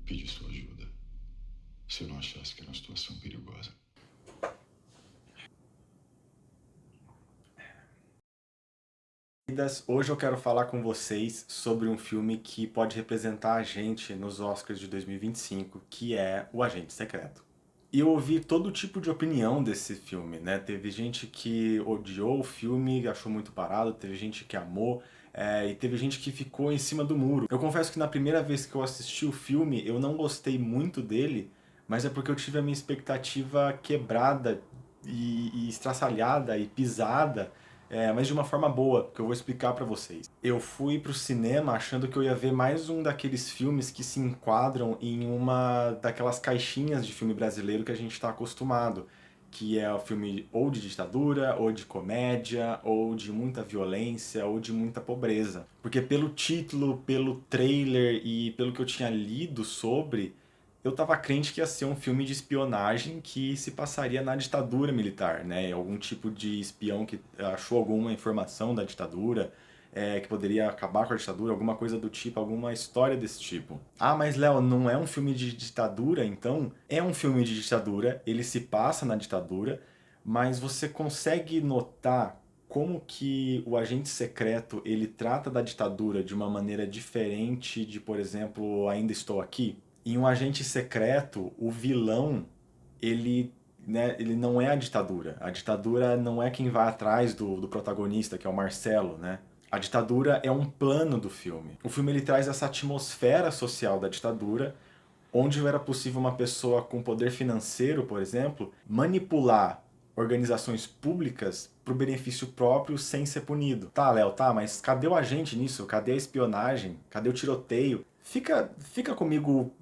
pedir sua ajuda se eu não achasse que era uma situação perigosa. Hoje eu quero falar com vocês sobre um filme que pode representar a gente nos Oscars de 2025, que é O Agente Secreto. E eu ouvi todo tipo de opinião desse filme, né? Teve gente que odiou o filme, achou muito parado, teve gente que amou, e teve gente que ficou em cima do muro. Eu confesso que na primeira vez que eu assisti o filme, eu não gostei muito dele, mas é porque eu tive a minha expectativa quebrada e estraçalhada e pisada, mas de uma forma boa, que eu vou explicar pra vocês. Eu fui pro cinema achando que eu ia ver mais um daqueles filmes que se enquadram em uma daquelas caixinhas de filme brasileiro que a gente tá acostumado, que é o filme ou de ditadura, ou de comédia, ou de muita violência, ou de muita pobreza. Porque pelo título, pelo trailer e pelo que eu tinha lido sobre, eu tava crente que ia ser um filme de espionagem que se passaria na ditadura militar, né? Algum tipo de espião que achou alguma informação da ditadura, que poderia acabar com a ditadura, alguma coisa do tipo, alguma história desse tipo. Ah, mas Léo, não é um filme de ditadura, então? É um filme de ditadura, ele se passa na ditadura, mas você consegue notar como que o agente secreto ele trata da ditadura de uma maneira diferente de, por exemplo, Ainda Estou Aqui? Em Um Agente Secreto, o vilão, ele não é a ditadura. A ditadura não é quem vai atrás do protagonista, que é o Marcelo, né? A ditadura é um plano do filme. O filme ele traz essa atmosfera social da ditadura, onde era possível uma pessoa com poder financeiro, por exemplo, manipular organizações públicas para o benefício próprio sem ser punido. Tá, Léo, tá, mas cadê o agente nisso? Cadê a espionagem? Cadê o tiroteio? Fica comigo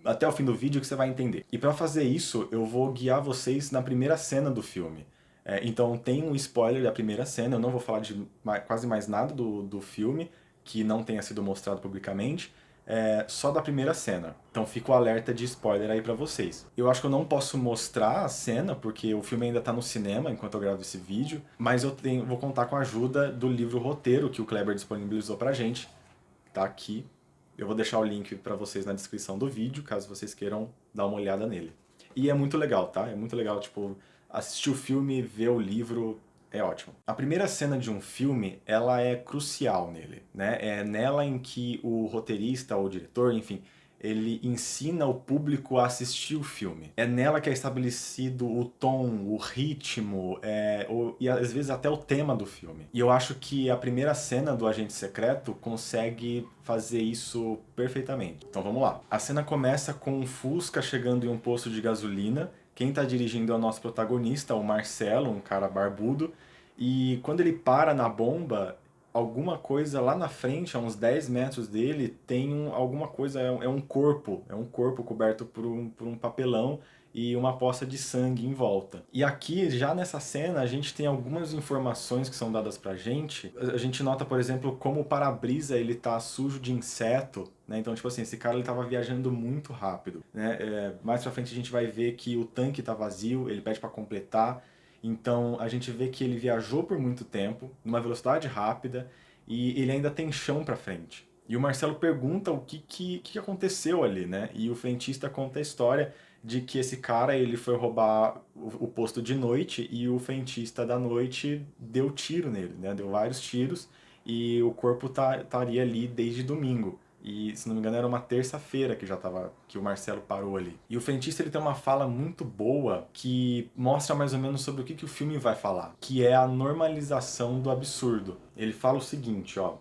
até o fim do vídeo que você vai entender. E para fazer isso, eu vou guiar vocês na primeira cena do filme. Então tem um spoiler da primeira cena, eu não vou falar de quase mais nada do filme que não tenha sido mostrado publicamente, só da primeira cena. Então fica o alerta de spoiler aí pra vocês. Eu acho que eu não posso mostrar a cena, porque o filme ainda tá no cinema enquanto eu gravo esse vídeo, mas vou contar com a ajuda do livro roteiro que o Kleber disponibilizou pra gente. Tá aqui. Eu vou deixar o link pra vocês na descrição do vídeo, caso vocês queiram dar uma olhada nele. E é muito legal, tá? É muito legal, tipo, assistir o filme, ver o livro, é ótimo. A primeira cena de um filme, ela é crucial nele, né? É nela em que o roteirista ou o diretor, enfim, ele ensina o público a assistir o filme. É nela que é estabelecido o tom, o ritmo, e às vezes até o tema do filme. E eu acho que a primeira cena do Agente Secreto consegue fazer isso perfeitamente. Então vamos lá. A cena começa com um Fusca chegando em um posto de gasolina. Quem está dirigindo é o nosso protagonista, o Marcelo, um cara barbudo. E quando ele para na bomba, alguma coisa lá na frente, a uns 10 metros dele, tem alguma coisa, é um corpo coberto por um papelão e uma poça de sangue em volta. E aqui, já nessa cena, a gente tem algumas informações que são dadas pra gente. A gente nota, por exemplo, como o para-brisa ele tá sujo de inseto, né? Então, tipo assim, esse cara ele tava viajando muito rápido, né? Mais pra frente a gente vai ver que o tanque tá vazio, ele pede pra completar. Então a gente vê que ele viajou por muito tempo, numa velocidade rápida, e ele ainda tem chão para frente. E o Marcelo pergunta o que aconteceu ali, né? E o frentista conta a história de que esse cara ele foi roubar o posto de noite e o frentista da noite deu tiro nele, né? Deu vários tiros e o corpo estaria ali desde domingo. E, se não me engano, era uma terça-feira que já tava, que o Marcelo parou ali. E o frentista ele tem uma fala muito boa que mostra mais ou menos sobre o que o filme vai falar, que é a normalização do absurdo. Ele fala o seguinte, ó: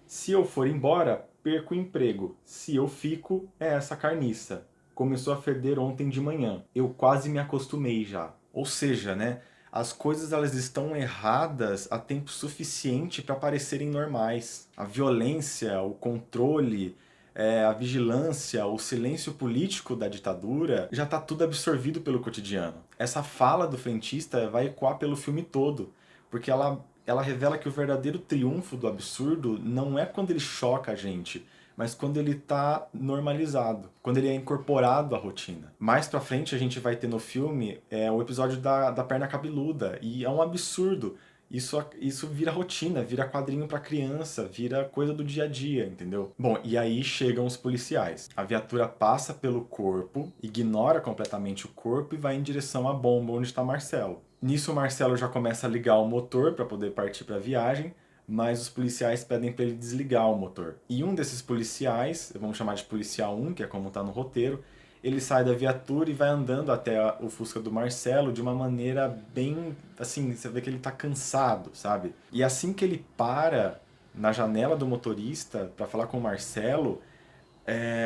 se eu for embora, perco o emprego. Se eu fico, é essa carniça. Começou a feder ontem de manhã. Eu quase me acostumei já. Ou seja, né? As coisas elas estão erradas há tempo suficiente para parecerem normais. A violência, o controle, a vigilância, o silêncio político da ditadura já está tudo absorvido pelo cotidiano. Essa fala do frentista vai ecoar pelo filme todo, porque ela revela que o verdadeiro triunfo do absurdo não é quando ele choca a gente, mas quando ele está normalizado, quando ele é incorporado à rotina. Mais pra frente a gente vai ter no filme o episódio da perna cabeluda, e é um absurdo Isso vira rotina, vira quadrinho pra criança, vira coisa do dia a dia, entendeu? Bom, e aí chegam os policiais. A viatura passa pelo corpo, ignora completamente o corpo e vai em direção à bomba onde está Marcelo. Nisso o Marcelo já começa a ligar o motor para poder partir para a viagem, mas os policiais pedem para ele desligar o motor. E um desses policiais, vamos chamar de policial 1, que é como está no roteiro, ele sai da viatura e vai andando até o Fusca do Marcelo de uma maneira bem, assim, você vê que ele tá cansado, sabe? E assim que ele para na janela do motorista para falar com o Marcelo,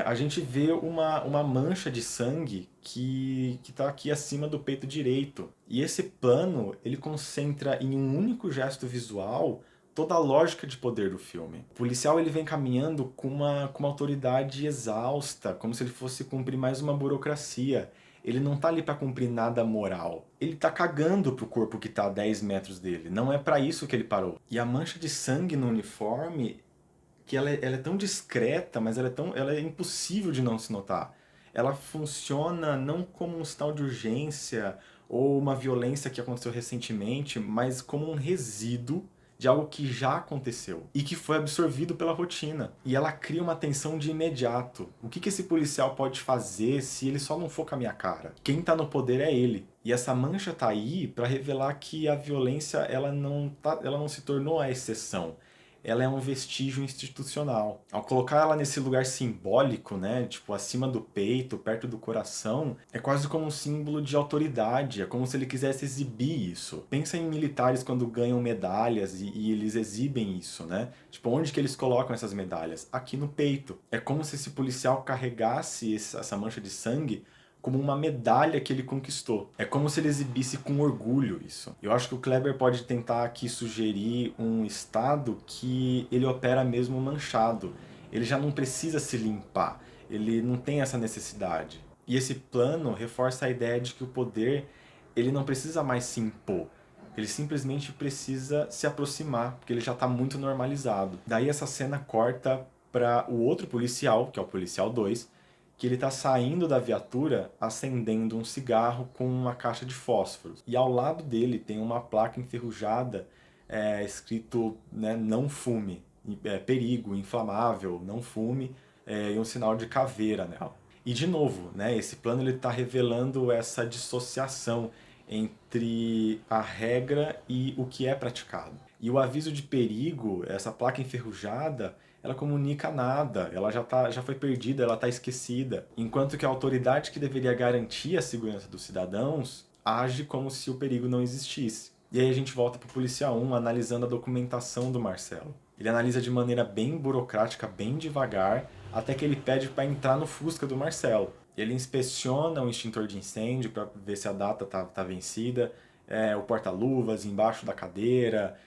a gente vê uma mancha de sangue que tá aqui acima do peito direito. E esse plano, ele concentra em um único gesto visual toda a lógica de poder do filme. O policial ele vem caminhando com uma autoridade exausta, como se ele fosse cumprir mais uma burocracia. Ele não tá ali para cumprir nada moral. Ele tá cagando pro corpo que tá a 10 metros dele. Não é para isso que ele parou. E a mancha de sangue no uniforme que ela é tão discreta, mas ela é impossível de não se notar. Ela funciona não como um sinal de urgência ou uma violência que aconteceu recentemente, mas como um resíduo de algo que já aconteceu e que foi absorvido pela rotina. E ela cria uma tensão de imediato. O que esse policial pode fazer se ele só não for com a minha cara? Quem tá no poder é ele. E essa mancha tá aí para revelar que a violência ela não se tornou a exceção, ela é um vestígio institucional. Ao colocar ela nesse lugar simbólico, né, tipo acima do peito, perto do coração, é quase como um símbolo de autoridade, é como se ele quisesse exibir isso. Pensa em militares quando ganham medalhas e eles exibem isso, né? Tipo, onde que eles colocam essas medalhas? Aqui no peito. É como se esse policial carregasse essa mancha de sangue como uma medalha que ele conquistou. É como se ele exibisse com orgulho isso. Eu acho que o Kleber pode tentar aqui sugerir um estado que ele opera mesmo manchado. Ele já não precisa se limpar. Ele não tem essa necessidade. E esse plano reforça a ideia de que o poder ele não precisa mais se impor. Ele simplesmente precisa se aproximar, porque ele já está muito normalizado. Daí essa cena corta para o outro policial, que é o policial 2, que ele está saindo da viatura acendendo um cigarro com uma caixa de fósforos. E ao lado dele tem uma placa enferrujada escrito, né, não fume, perigo, inflamável, não fume, e um sinal de caveira nela. E de novo, né, esse plano ele está revelando essa dissociação entre a regra e o que é praticado. E o aviso de perigo, essa placa enferrujada, ela comunica nada, ela já foi perdida, ela está esquecida. Enquanto que a autoridade que deveria garantir a segurança dos cidadãos age como se o perigo não existisse. E aí a gente volta para o policial 1 analisando a documentação do Marcelo. Ele analisa de maneira bem burocrática, bem devagar, até que ele pede para entrar no Fusca do Marcelo. Ele inspeciona o extintor de incêndio para ver se a data tá vencida, o porta-luvas embaixo da cadeira,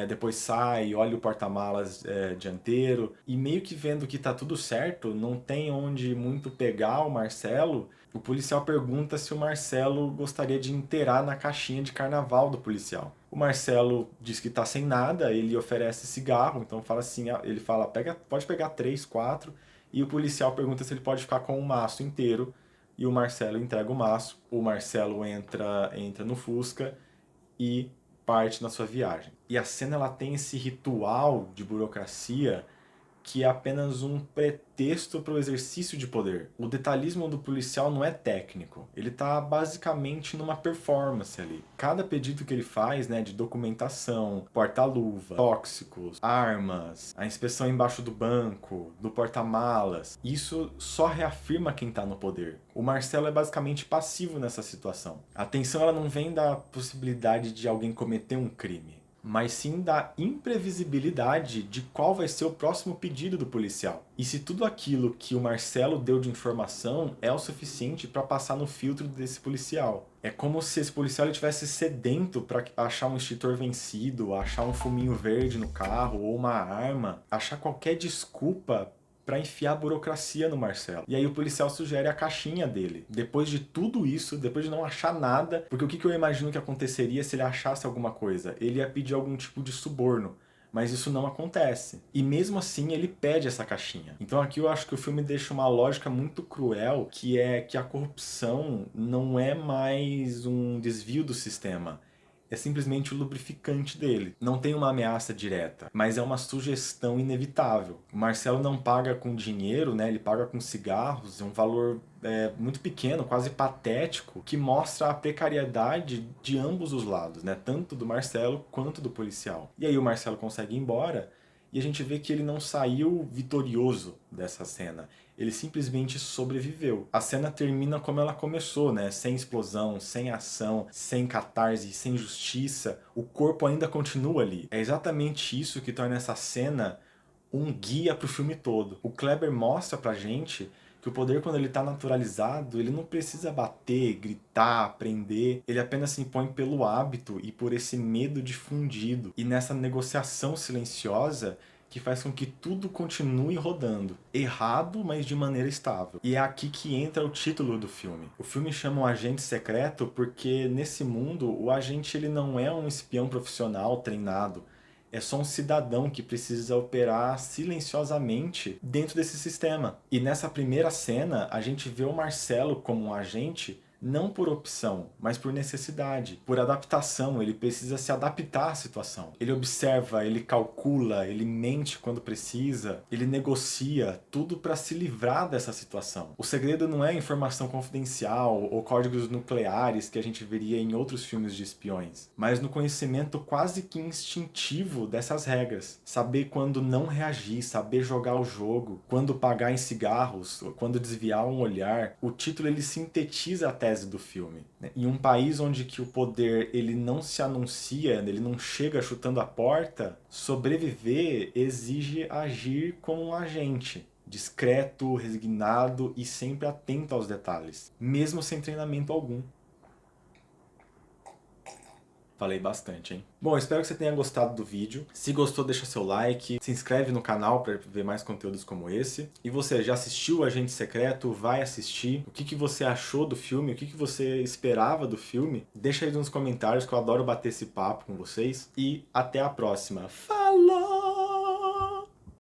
depois sai, olha o porta-malas dianteiro, e meio que vendo que tá tudo certo, não tem onde muito pegar o Marcelo, o policial pergunta se o Marcelo gostaria de inteirar na caixinha de carnaval do policial. O Marcelo diz que tá sem nada, ele oferece cigarro, então fala assim, ele fala, pode pegar 3, 4, e o policial pergunta se ele pode ficar com o maço inteiro, e o Marcelo entrega o maço, o Marcelo entra no Fusca e parte na sua viagem. E a cena ela tem esse ritual de burocracia que é apenas um pretexto para o exercício de poder. O detalhismo do policial não é técnico, ele está basicamente numa performance ali. Cada pedido que ele faz, né, de documentação, porta-luva, tóxicos, armas, a inspeção embaixo do banco, do porta-malas, isso só reafirma quem está no poder. O Marcelo é basicamente passivo nessa situação. A tensão ela não vem da possibilidade de alguém cometer um crime, mas sim da imprevisibilidade de qual vai ser o próximo pedido do policial. E se tudo aquilo que o Marcelo deu de informação é o suficiente para passar no filtro desse policial. É como se esse policial estivesse sedento para achar um extintor vencido, achar um fuminho verde no carro ou uma arma, achar qualquer desculpa para enfiar a burocracia no Marcelo. E aí o policial sugere a caixinha dele. Depois de tudo isso, depois de não achar nada, porque o que eu imagino que aconteceria se ele achasse alguma coisa? Ele ia pedir algum tipo de suborno. Mas isso não acontece. E mesmo assim ele pede essa caixinha. Então aqui eu acho que o filme deixa uma lógica muito cruel, que é que a corrupção não é mais um desvio do sistema. é simplesmente o lubrificante dele. Não tem uma ameaça direta, mas é uma sugestão inevitável. O Marcelo não paga com dinheiro, né? Ele paga com cigarros, é um valor muito pequeno, quase patético, que mostra a precariedade de ambos os lados, né? Tanto do Marcelo quanto do policial. E aí o Marcelo consegue ir embora e a gente vê que ele não saiu vitorioso dessa cena. Ele simplesmente sobreviveu. A cena termina como ela começou, né? Sem explosão, sem ação, sem catarse, sem justiça. O corpo ainda continua ali. É exatamente isso que torna essa cena um guia para o filme todo. O Kleber mostra pra gente que o poder, quando ele está naturalizado, ele não precisa bater, gritar, prender. Ele apenas se impõe pelo hábito e por esse medo difundido. E nessa negociação silenciosa que faz com que tudo continue rodando. Errado, mas de maneira estável. E é aqui que entra o título do filme. O filme chama um agente secreto porque, nesse mundo, o agente ele não é um espião profissional treinado. É só um cidadão que precisa operar silenciosamente dentro desse sistema. E nessa primeira cena, a gente vê o Marcelo como um agente não por opção, mas por necessidade, por adaptação. Ele precisa se adaptar à situação. Ele observa, ele calcula, ele mente quando precisa, ele negocia, tudo para se livrar dessa situação. O segredo não é informação confidencial ou códigos nucleares que a gente veria em outros filmes de espiões, mas no conhecimento quase que instintivo dessas regras. Saber quando não reagir, saber jogar o jogo, quando pagar em cigarros, quando desviar um olhar. O título ele sintetiza a tese do filme. Em um país onde que o poder ele não se anuncia, ele não chega chutando a porta, sobreviver exige agir como um agente. Discreto, resignado e sempre atento aos detalhes, mesmo sem treinamento algum. Falei bastante, hein? Bom, espero que você tenha gostado do vídeo. Se gostou, deixa seu like, se inscreve no canal para ver mais conteúdos como esse. E você já assistiu o Agente Secreto? Vai assistir? O que você achou do filme? O que você esperava do filme? Deixa aí nos comentários que eu adoro bater esse papo com vocês. E até a próxima.